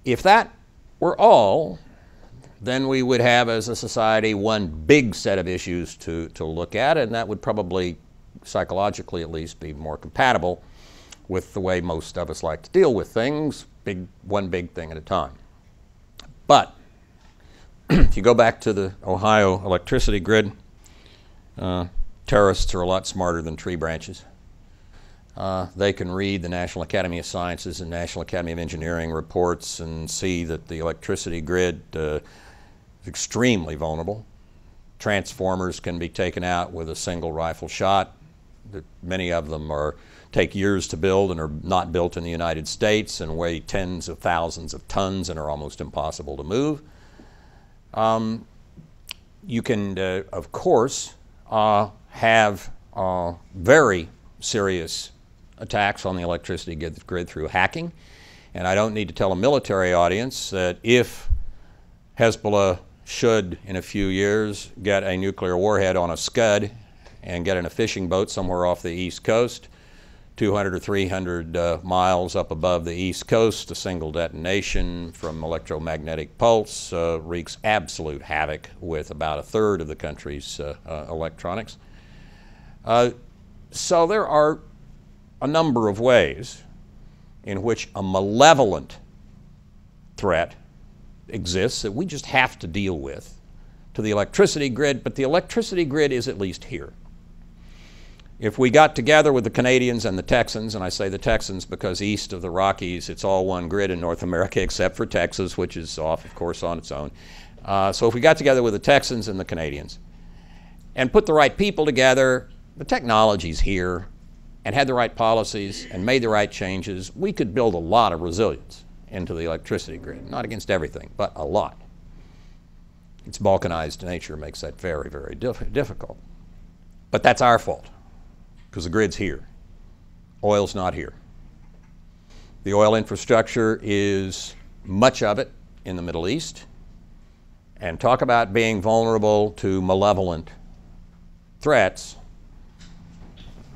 If that were all, then we would have, as a society, one big set of issues to look at, and that would probably, psychologically at least, be more compatible with the way most of us like to deal with things, one big thing at a time. But if you go back to the Ohio electricity grid, terrorists are a lot smarter than tree branches. They can read the National Academy of Sciences and National Academy of Engineering reports and see that the electricity grid is extremely vulnerable. Transformers can be taken out with a single rifle shot. Many of them take years to build and are not built in the United States and weigh tens of thousands of tons and are almost impossible to move. You can, of course, have very serious attacks on the electricity grid through hacking. And I don't need to tell a military audience that if Hezbollah should, in a few years, get a nuclear warhead on a scud and get in a fishing boat somewhere off the East Coast, 200 or 300 miles up above the East Coast, a single detonation from electromagnetic pulse wreaks absolute havoc with about a third of the country's electronics. So there are a number of ways in which a malevolent threat exists that we just have to deal with to the electricity grid, but the electricity grid is at least here. If we got together with the Canadians and the Texans, and I say the Texans because east of the Rockies it's all one grid in North America except for Texas, which is off, of course, on its own. So if we got together with the Texans and the Canadians and put the right people together, the technology's here, and had the right policies and made the right changes, we could build a lot of resilience into the electricity grid. Not against everything, but a lot. Its balkanized nature makes that very, very difficult. But that's our fault, because the grid's here. Oil's not here. The oil infrastructure is, much of it, in the Middle East. And talk about being vulnerable to malevolent threats.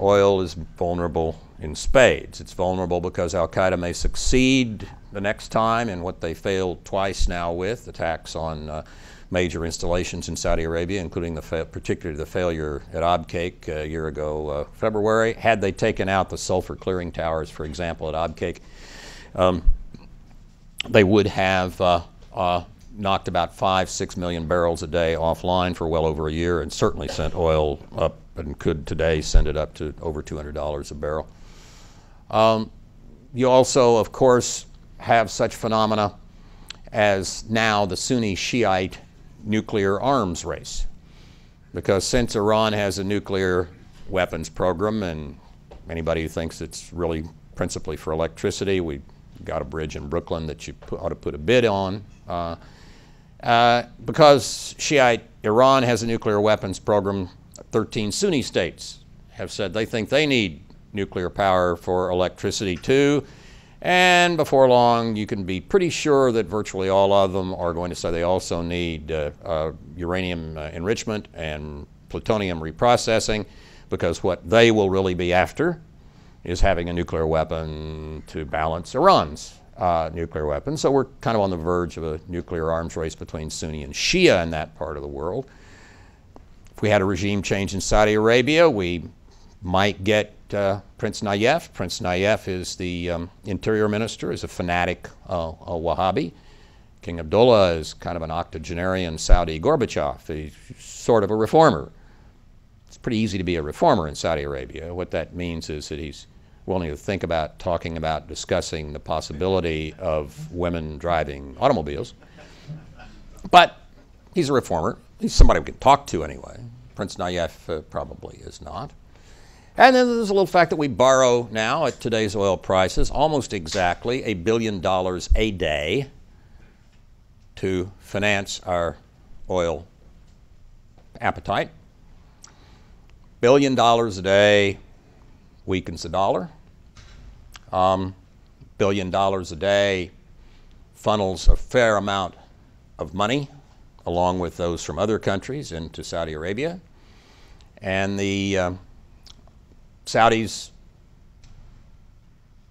Oil is vulnerable in spades. It's vulnerable because Al-Qaeda may succeed the next time in what they failed twice now with, attacks on major installations in Saudi Arabia, including particularly the failure at Abqaiq a year ago, February. Had they taken out the sulfur clearing towers, for example, at Abqaiq, they would have knocked about 5-6 million barrels a day offline for well over a year and certainly sent oil up and could today send it up to over $200 a barrel. You also, of course, have such phenomena as now the Sunni-Shiite nuclear arms race. Because since Iran has a nuclear weapons program, and anybody who thinks it's really principally for electricity, we got a bridge in Brooklyn that you ought to put a bid on. Because Shiite Iran has a nuclear weapons program, 13 Sunni states have said they think they need nuclear power for electricity too. And before long, you can be pretty sure that virtually all of them are going to say they also need uranium enrichment and plutonium reprocessing, because what they will really be after is having a nuclear weapon to balance Iran's nuclear weapons. So we're kind of on the verge of a nuclear arms race between Sunni and Shia in that part of the world. If we had a regime change in Saudi Arabia, we might get Prince Nayef. Prince Nayef is the interior minister, is a fanatic Wahhabi. King Abdullah is kind of an octogenarian Saudi Gorbachev. He's sort of a reformer. It's pretty easy to be a reformer in Saudi Arabia. What that means is that he's willing to think about, talking about, discussing the possibility of women driving automobiles. But he's a reformer. He's somebody we can talk to anyway. Prince Nayef probably is not. And then there's a little fact that we borrow now at today's oil prices almost exactly $1 billion a day to finance our oil appetite. $1 billion a day weakens the dollar. $1 billion a day funnels a fair amount of money, along with those from other countries, into Saudi Arabia. And the Saudis'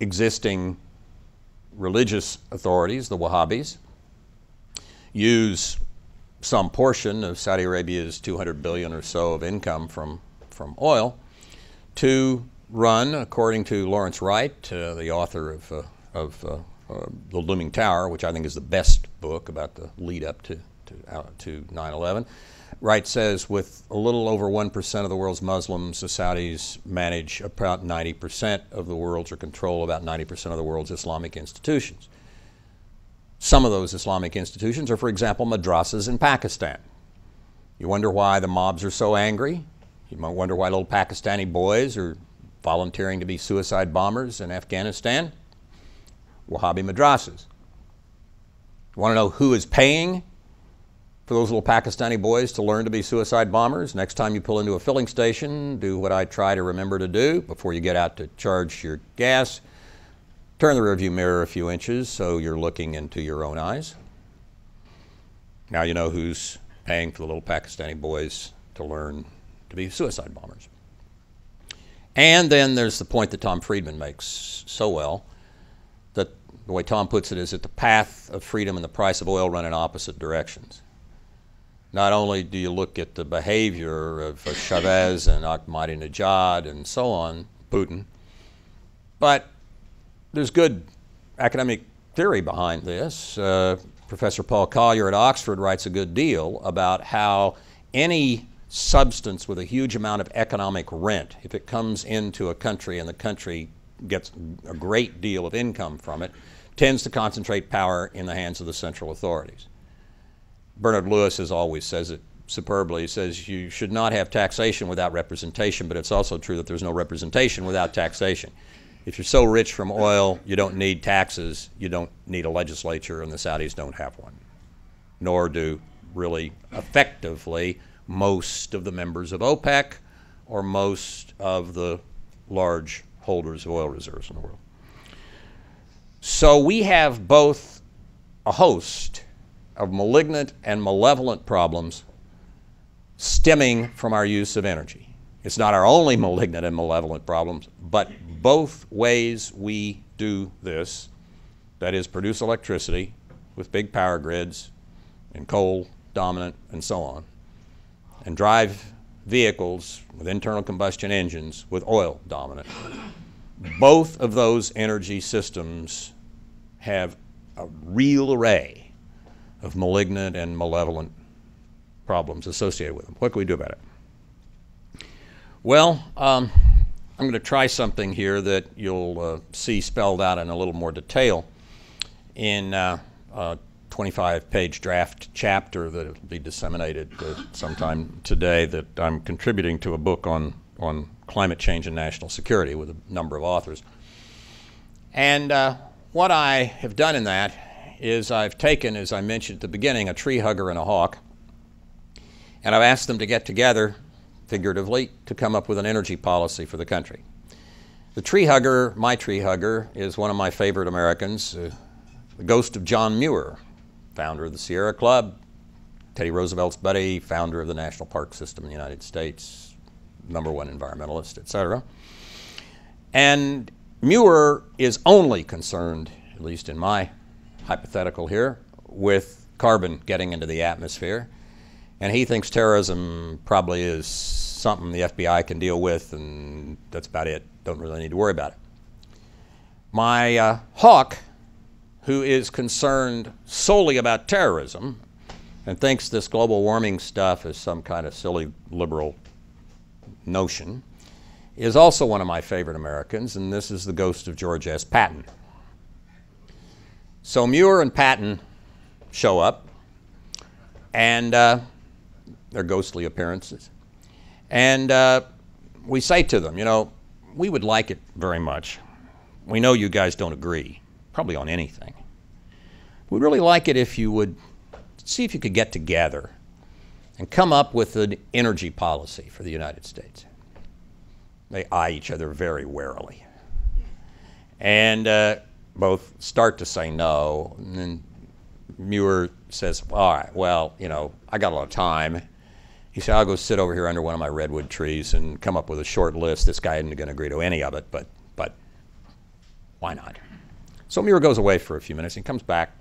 existing religious authorities, the Wahhabis, use some portion of Saudi Arabia's 200 billion or so of income from oil to run, according to Lawrence Wright, the author of The Looming Tower, which I think is the best book about the lead up to 9/11. Wright says with a little over 1% of the world's Muslims, the Saudis manage about 90% of the world's, or control about 90% of the world's Islamic institutions. Some of those Islamic institutions are, for example, madrasas in Pakistan. You wonder why the mobs are so angry? You might wonder why little Pakistani boys are volunteering to be suicide bombers in Afghanistan. Wahhabi madrasas. You want to know who is paying for those little Pakistani boys to learn to be suicide bombers? Next time you pull into a filling station, do what I try to remember to do before you get out to charge your gas. Turn the rearview mirror a few inches so you're looking into your own eyes. Now you know who's paying for the little Pakistani boys to learn to be suicide bombers. And then there's the point that Tom Friedman makes so well, that the way Tom puts it is that the path of freedom and the price of oil run in opposite directions. Not only do you look at the behavior of Chavez and Ahmadinejad and so on, Putin, but there's good academic theory behind this. Professor Paul Collier at Oxford writes a good deal about how any substance with a huge amount of economic rent, if it comes into a country and the country gets a great deal of income from it, tends to concentrate power in the hands of the central authorities. Bernard Lewis, as always, says it superbly. He says you should not have taxation without representation, but it's also true that there's no representation without taxation. If you're so rich from oil, you don't need taxes, you don't need a legislature, and the Saudis don't have one, nor do really effectively most of the members of OPEC or most of the large holders of oil reserves in the world. So we have both a host of malignant and malevolent problems stemming from our use of energy. It's not our only malignant and malevolent problems, but both ways we do this, that is, produce electricity with big power grids and coal dominant and so on, and drive vehicles with internal combustion engines with oil dominant. Both of those energy systems have a real array of malignant and malevolent problems associated with them. What can we do about it? Well, I'm going to try something here that you'll see spelled out in a little more detail in a 25-page draft chapter that will be disseminated sometime today, that I'm contributing to a book on climate change and national security with a number of authors. And what I have done in that is I've taken, as I mentioned at the beginning, a tree hugger and a hawk, and I've asked them to get together, figuratively, to come up with an energy policy for the country. The tree hugger, my tree hugger, is one of my favorite Americans, the ghost of John Muir, founder of the Sierra Club, Teddy Roosevelt's buddy, founder of the National Park System in the United States, #1 environmentalist, etc. And Muir is only concerned, at least in my hypothetical here, with carbon getting into the atmosphere. And he thinks terrorism probably is something the FBI can deal with, and that's about it. Don't really need to worry about it. My hawk, who is concerned solely about terrorism and thinks this global warming stuff is some kind of silly liberal notion, is also one of my favorite Americans, and this is the ghost of George S. Patton. So Muir and Patton show up, and their ghostly appearances. And we say to them, you know, we would like it very much. We know you guys don't agree, probably on anything. We'd really like it if you would see if you could get together and come up with an energy policy for the United States. They eye each other very warily. And both start to say no, and then Muir says, all right, well, you know, I got a lot of time. He said, I'll go sit over here under one of my redwood trees and come up with a short list. This guy isn't going to agree to any of it, but why not? So Muir goes away for a few minutes and comes back